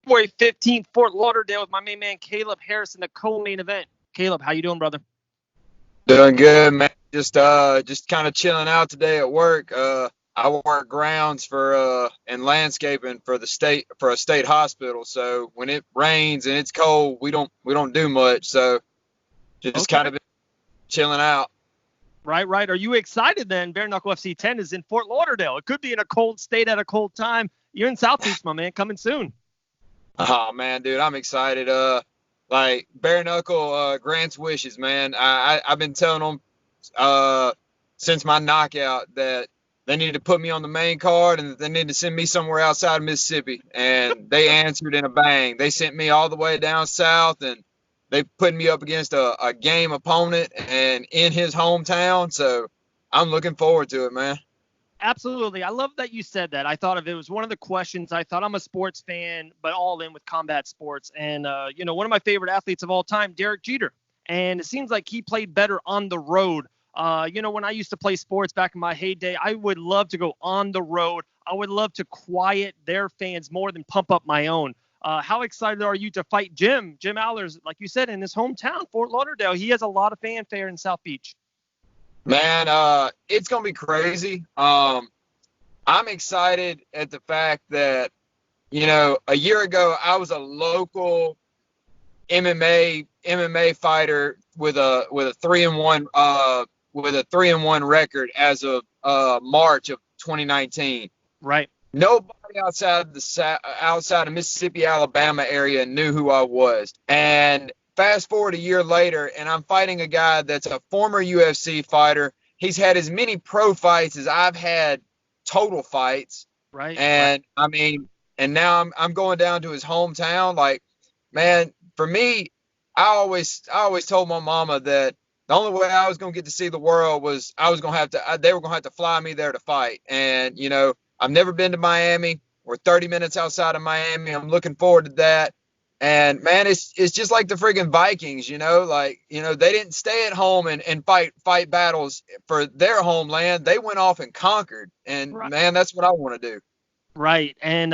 February 15th, Fort Lauderdale with my main man Kaleb Harris in the co-main event. Kaleb, how you doing, brother? Doing good, man. Just kind of chilling out today at work. I work grounds for and landscaping for a state hospital. So when it rains and it's cold, we don't do much. So just kind of chilling out. Right. Are you excited then? Bare Knuckle FC 10 is in Fort Lauderdale. It could be in a cold state at a cold time. You're in South Beach, my man. Coming soon. Oh man, dude, I'm excited. Like Bare Knuckle grants wishes, man. I've been telling them since my knockout that they need to put me on the main card and they need to send me somewhere outside of Mississippi. And they answered in a bang. They sent me all the way down south, and they put me up against a game opponent and in his hometown. So I'm looking forward to it, man. Absolutely. I love that you said that. I thought of it was one of the questions. I thought I'm a sports fan, but all in with combat sports. And, one of my favorite athletes of all time, Derek Jeter. And it seems like he played better on the road. When I used to play sports back in my heyday, I would love to go on the road. I would love to quiet their fans more than pump up my own. How excited are you to fight Jim Alers, like you said, in his hometown, Fort Lauderdale? He has a lot of fanfare in South Beach. Man, it's going to be crazy. I'm excited at the fact that, a year ago I was a local MMA fighter with a 3-1 record as of March of 2019. Right. Nobody outside of Mississippi, Alabama area knew who I was. And fast forward a year later, and I'm fighting a guy that's a former UFC fighter. He's had as many pro fights as I've had total fights. Right. And I mean, and now I'm going down to his hometown. Like, man, for me, I always told my mama that the only way I was going to get to see the world was they were going to have to fly me there to fight. And, I've never been to Miami. We're 30 minutes outside of Miami. I'm looking forward to that. And man, it's just like the friggin' Vikings, they didn't stay at home and fight battles for their homeland. They went off and conquered. And right. Man, that's what I want to do. Right. And,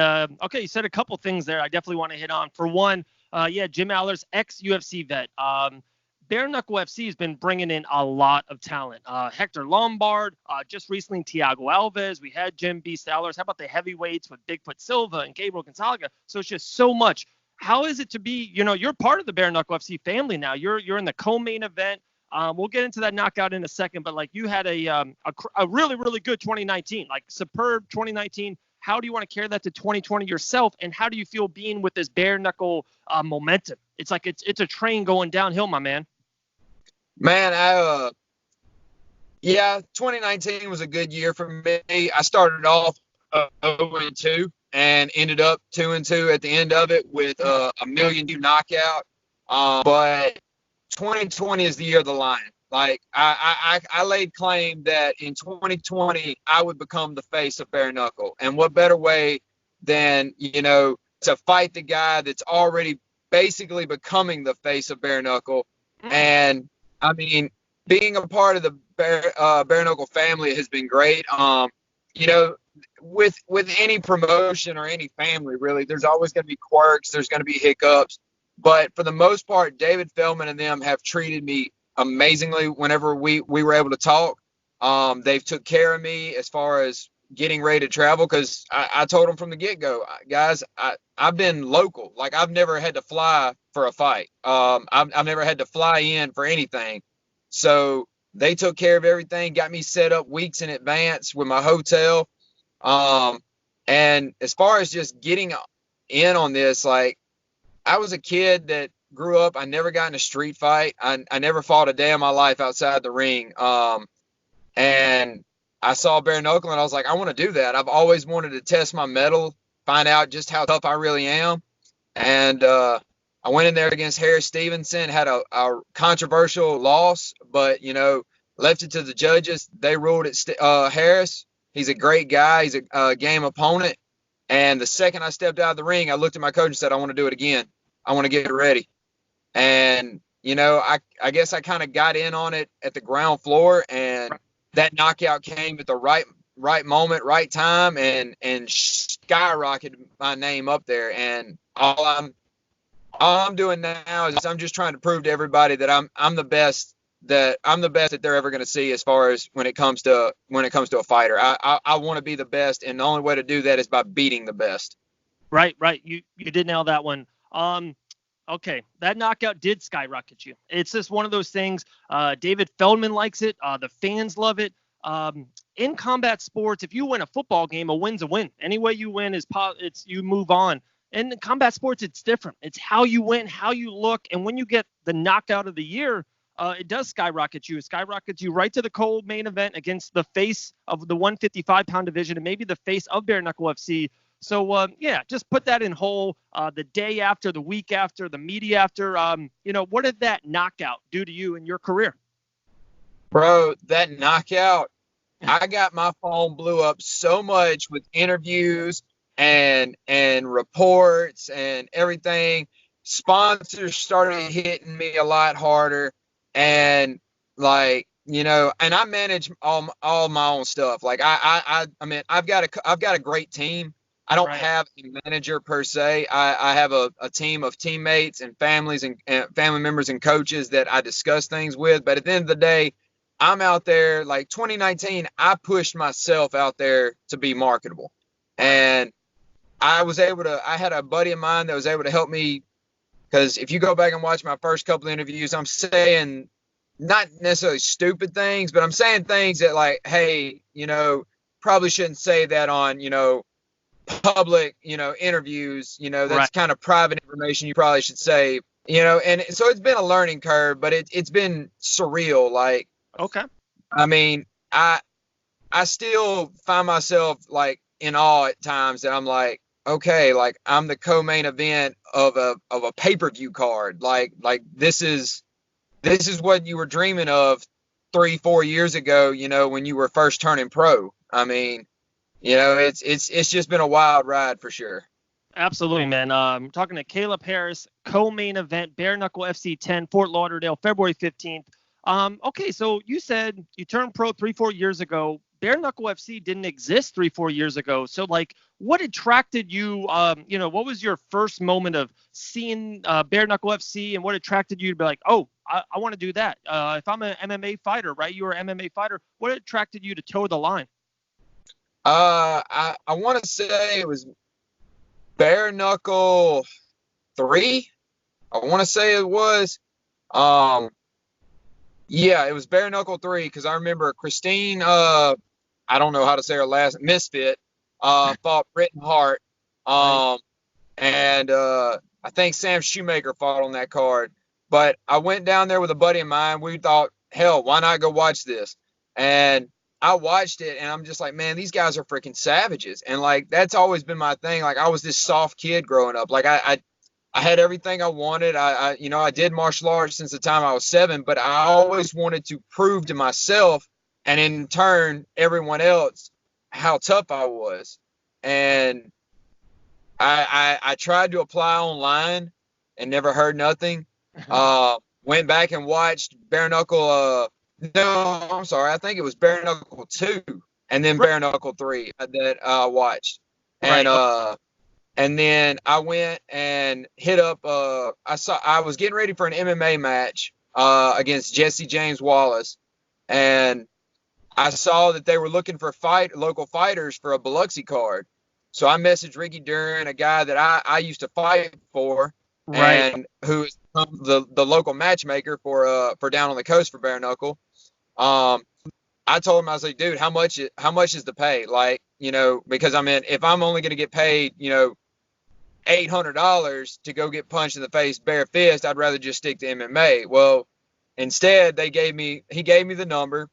you said a couple things there I definitely want to hit on. For one, Jim Alers, ex-UFC vet. Bare Knuckle FC has been bringing in a lot of talent. Hector Lombard, just recently Thiago Alves. We had Jim Beast Alers. How about the heavyweights with Bigfoot Silva and Gabriel Gonzaga? So it's just so much. How is it to be, you're part of the Bare Knuckle FC family now. You're in the co-main event. We'll get into that knockout in a second, but like you had a really, really good 2019, like superb 2019. How do you want to carry that to 2020 yourself? And how do you feel being with this Bare Knuckle momentum? It's like it's a train going downhill, my man. Man, 2019 was a good year for me. I started off 0-2 and ended up 2-2 at the end of it with a 1 million knockout. But 2020 is the year of the lion. Like I laid claim that in 2020 I would become the face of Bare Knuckle, and what better way than to fight the guy that's already basically becoming the face of Bare Knuckle. And I mean, being a part of the Bare Knuckle family has been great. With any promotion or any family, really, there's always going to be quirks. There's going to be hiccups. But for the most part, David Feldman and them have treated me amazingly whenever we were able to talk. They've took care of me as far as getting ready to travel, because I told them from the get-go, guys, I've been local. Like, I've never had to fly for a fight. I've never had to fly in for anything. So they took care of everything, got me set up weeks in advance with my hotel. And as far as just getting in on this, like, I was a kid that grew up, I never got in a street fight. I never fought a day in my life outside the ring. And I saw Bare Knuckle and I was like, I want to do that. I've always wanted to test my mettle, find out just how tough I really am. And I went in there against Harris Stevenson, had a controversial loss, but, left it to the judges. They ruled it Harris. He's a great guy. He's a game opponent. And the second I stepped out of the ring, I looked at my coach and said, I want to do it again. I want to get ready. And, I guess I kind of got in on it at the ground floor, and that knockout came at the right moment, right time, and skyrocketed my name up there. And all I'm doing now is I'm just trying to prove to everybody that I'm the best that they're ever going to see as far as when it comes to a fighter. I want to be the best, and the only way to do that is by beating the best. Right. You did nail that one. Okay, that knockout did skyrocket you. It's just one of those things. David Feldman likes it. The fans love it. In combat sports, if you win a football game, a win's a win. Any way you win it's you move on. In combat sports, it's different. It's how you win, how you look, and when you get the knockout of the year, it does skyrocket you. It skyrockets you right to the co-main event against the face of the 155-pound division and maybe the face of Bare Knuckle FC. So, just put that in whole. The day after, the week after, the media after, what did that knockout do to you in your career? Bro, that knockout, I got my phone blew up so much with interviews and reports and everything. Sponsors started hitting me a lot harder, and and I manage all my own stuff. Like I mean, I've got a great team. I don't have a manager per se. I have a team of teammates and families and family members and coaches that I discuss things with. But at the end of the day, I'm out there. Like 2019, I pushed myself out there to be marketable. And I had a buddy of mine that was able to help me, because if you go back and watch my first couple of interviews, I'm saying not necessarily stupid things, but I'm saying things that like, hey, probably shouldn't say that on, public, interviews, that's kind of private information you probably should say, and so it's been a learning curve, but it's been surreal. Like, okay. I mean, I still find myself like in awe at times that I'm like, okay, like I'm the co-main event of a pay-per-view card. Like this is what you were dreaming of 3-4 years ago, when you were first turning pro. I mean, it's just been a wild ride for sure. Absolutely, man. Talking to Kaleb Harris, co-main event, Bare Knuckle FC 10, Fort Lauderdale, February 15th. Okay, so you said you turned pro 3-4 years ago. Bare Knuckle FC didn't exist 3-4 years ago. So, like, what attracted you? What was your first moment of seeing Bare Knuckle FC, and what attracted you to be like, oh, I want to do that? If I'm an MMA fighter, right? You were an MMA fighter. What attracted you to toe the line? I want to say it was Bare Knuckle 3. I want to say it was. Yeah, it was Bare Knuckle 3, because I remember Christine, I don't know how to say her last, Misfit, fought Britton Hart. And I think Sam Shoemaker fought on that card. But I went down there with a buddy of mine. We thought, hell, why not go watch this? And I watched it, and I'm just like, man, these guys are freaking savages. And like, that's always been my thing. Like, I was this soft kid growing up. Like, I had everything I wanted. I did martial arts since the time I was 7, but I always wanted to prove to myself, and in turn, everyone else, how tough I was. And I tried to apply online and never heard nothing. Went back and watched Bare Knuckle. No, I'm sorry. I think it was Bare Knuckle 2 and then Bare Knuckle 3 that I watched. And then I went and hit up. I was getting ready for an MMA match against Jesse James Wallace, and I saw that they were looking for local fighters for a Biloxi card. So I messaged Ricky Duran, a guy that I used to fight for, and who is the local matchmaker for down on the coast for Bare Knuckle. I told him, I was like, dude, how much is the pay? Like, because I mean, if I'm only going to get paid, $800 to go get punched in the face bare fist, I'd rather just stick to MMA. Well, instead he gave me the number.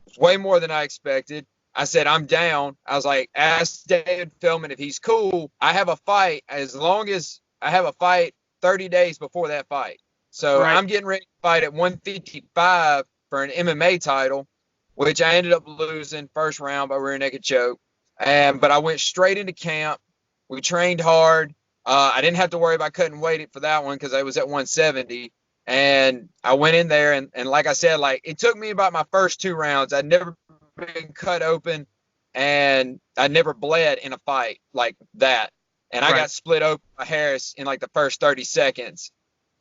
It's way more than I expected. I said, I'm down. I was like, ask David Feldman if he's cool. I have a fight as long as I have a fight 30 days before that fight. So I'm getting ready to fight at 155 for an MMA title, which I ended up losing first round by rear naked choke. But I went straight into camp. We trained hard. I didn't have to worry about cutting weight for that one because I was at 170. And I went in there, and like I said, like, it took me about my first 2 rounds. I'd never been cut open and I never bled in a fight like that. And I got split open by Harris in like the first 30 seconds.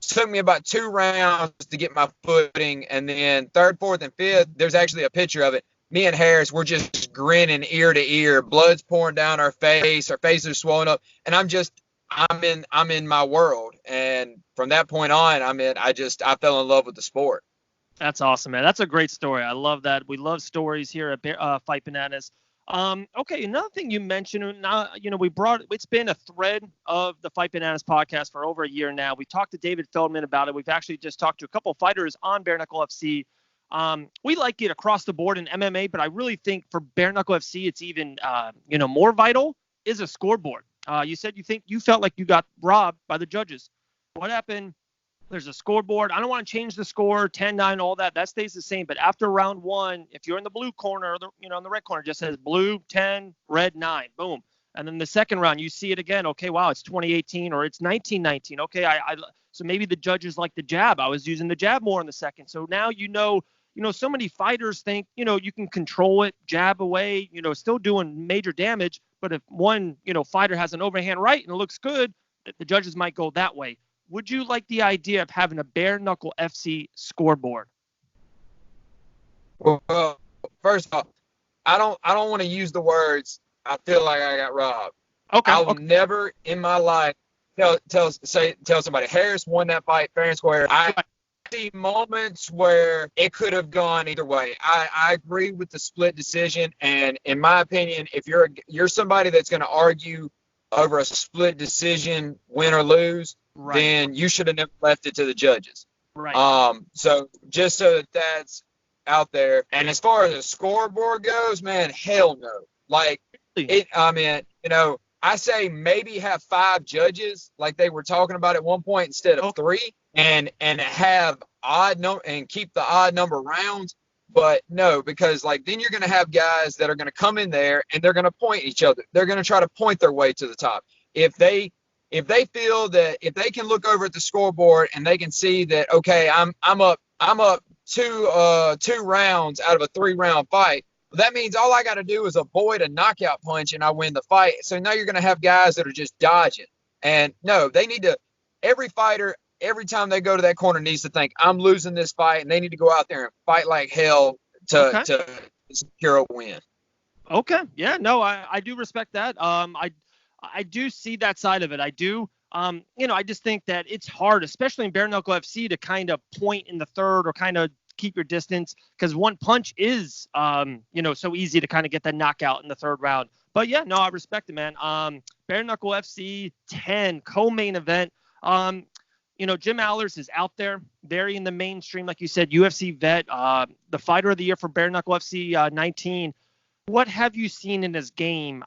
Took me about 2 rounds to get my footing, and then third, fourth, and fifth, there's actually a picture of it. Me and Harris, we're just grinning ear to ear. Blood's pouring down our face. Our faces are swollen up, and I'm in my world. And from that point on, I fell in love with the sport. That's awesome, man. That's a great story. I love that. We love stories here at Fight Bananas. Okay, another thing you mentioned, it's been a thread of the Fight Bananas podcast for over a year now. We talked to David Feldman about it. We've actually just talked to a couple of fighters on Bare Knuckle FC. We like it across the board in MMA, but I really think for Bare Knuckle FC, it's even, more vital is a scoreboard. You said you felt like you got robbed by the judges. What happened? There's a scoreboard. I don't want to change the score, 10-9, all that. That stays the same. But after round 1, if you're in the blue corner, or in the red corner, it just says blue 10, red 9. Boom. And then the second round, you see it again. Okay, wow, it's 2018 or it's 1919. Okay, so maybe the judges like the jab. I was using the jab more in the second. So now so many fighters think, you can control it, jab away, still doing major damage. But if one, fighter has an overhand right and it looks good, the judges might go that way. Would you like the idea of having a Bare Knuckle FC scoreboard? Well, first off, I don't want to use the words I feel like I got robbed. Okay. I'll never in my life tell somebody Harris won that fight fair and square. I see moments where it could have gone either way. I agree with the split decision, and in my opinion, if you're somebody that's going to argue over a split decision, win or lose, then you should have never left it to the judges. Right. So just so that's out there. And as far as the scoreboard goes, man, hell no. Like I say maybe have 5 judges like they were talking about at one point instead of 3, and have odd number and keep the odd number rounds. But no, because then you're going to have guys that are going to come in there and they're going to point each other. They're going to try to point their way to the top. If they feel that if they can look over at the scoreboard and they can see that, okay, I'm up 2 rounds out of a 3-round fight, that means all I got to do is avoid a knockout punch and I win the fight. So now you're going to have guys that are just dodging. And no, they need to, every fighter, every time they go to that corner needs to think, I'm losing this fight, and they need to go out there and fight like hell to secure a win. Okay. Yeah, no, I do respect that. I do see that side of it. I do. I just think that it's hard, especially in Bare Knuckle FC, to kind of point in the third or kind of keep your distance, because one punch is, so easy to kind of get that knockout in the third round. But yeah, no, I respect it, man. Bare Knuckle FC 10 co-main event. Jim Alers is out there, very in the mainstream, like you said, UFC vet, the fighter of the year for Bare Knuckle FC 19. What have you seen in his game?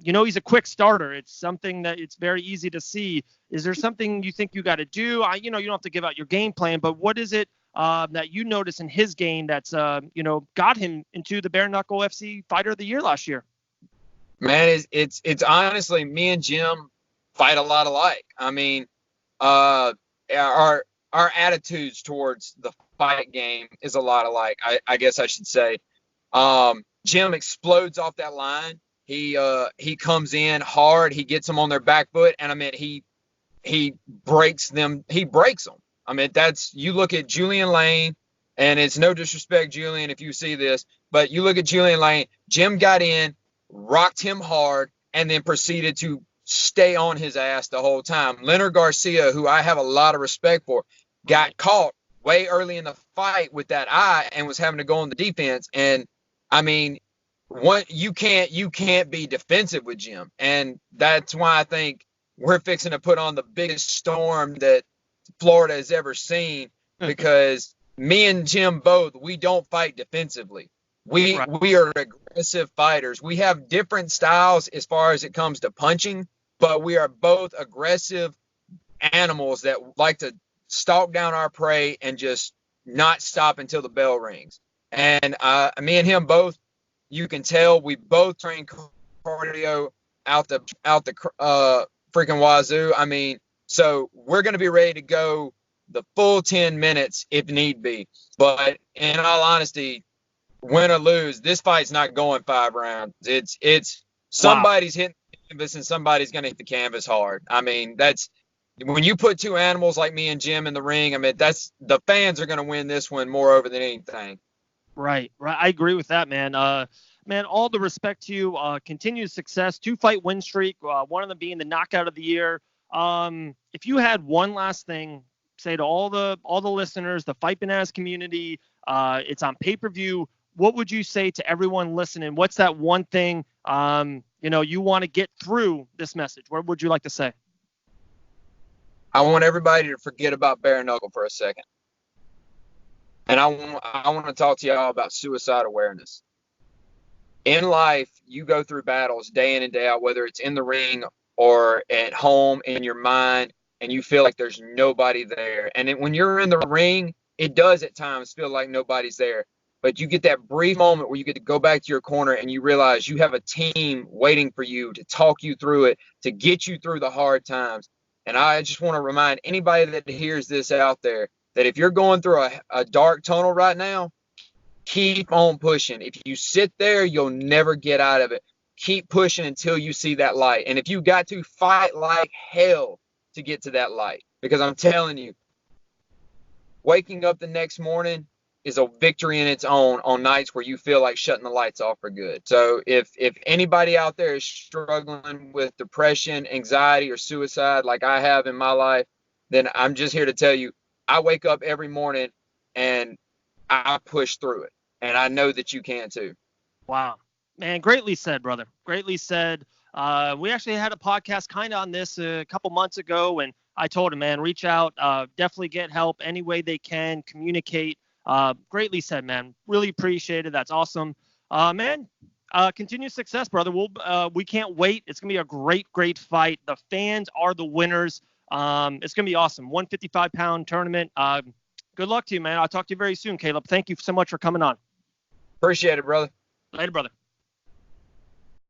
He's a quick starter. It's something that it's very easy to see. Is there something you think you got to do? You don't have to give out your game plan, but what is it that you notice in his game that's, got him into the Bare Knuckle FC fighter of the year last year? Man, it's honestly, me and Jim fight a lot alike. I mean, our attitudes towards the fight game is a lot alike. I guess I should say. Jim explodes off that line. He comes in hard. He gets them on their back foot, and he breaks them. He breaks them. I mean, you look at Julian Lane, and it's no disrespect, Julian, if you see this, but you look at Julian Lane. Jim got in, rocked him hard, and then proceeded to stay on his ass the whole time. Leonard Garcia, who I have a lot of respect for, got caught way early in the fight with that eye and was having to go on the defense. And I mean, you can't be defensive with Jim. And that's why I think we're fixing to put on the biggest storm that Florida has ever seen, because me and Jim both, we don't fight defensively. We are aggressive fighters. We have different styles as far as it comes to punching, but we are both aggressive animals that like to stalk down our prey and just not stop until the bell rings. And me and him both, you can tell we both train cardio out the freaking wazoo. I mean, so we're going to be ready to go the full 10 minutes if need be. But in all honesty, win or lose, this fight's not going 5 rounds. It's somebody's hitting the canvas and somebody's going to hit the canvas hard. I mean, that's when you put two animals like me and Jim in the ring. I mean, that's the fans are going to win this one more over than anything. Right. I agree with that, man. Man, all the respect to you. Continued success. 2-fight win streak. One of them being the knockout of the year. If you had one last thing, say to all the listeners, the Fight Bananas community, it's on pay-per-view. What would you say to everyone listening? What's that one thing you want to get through this message? What would you like to say? I want everybody to forget about bare knuckle for a second. And I want to talk to y'all about suicide awareness. In life, you go through battles day in and day out, whether it's in the ring or at home in your mind, and you feel like there's nobody there. And when you're in the ring, it does at times feel like nobody's there. But you get that brief moment where you get to go back to your corner and you realize you have a team waiting for you to talk you through it, to get you through the hard times. And I just want to remind anybody that hears this out there that if you're going through a dark tunnel right now, keep on pushing. If you sit there, you'll never get out of it. Keep pushing until you see that light. And if you got to fight like hell to get to that light, because I'm telling you, waking up the next morning is a victory in its own on nights where you feel like shutting the lights off for good. So if anybody out there is struggling with depression, anxiety, or suicide like I have in my life, then I'm just here to tell you, I wake up every morning and I push through it. And I know that you can too. Wow. Man, greatly said, brother. Greatly said. We actually had a podcast kind of on this a couple months ago, and I told him, man, reach out, definitely get help any way they can, communicate. Greatly said, man. Really appreciate it. That's awesome. Man, continued success, brother. We can't wait. It's going to be a great fight. The fans are the winners. It's going to be awesome. 155-pound tournament. Good luck to you, man. I'll talk to you very soon, Kaleb. Thank you so much for coming on. Appreciate it, brother. Later, brother.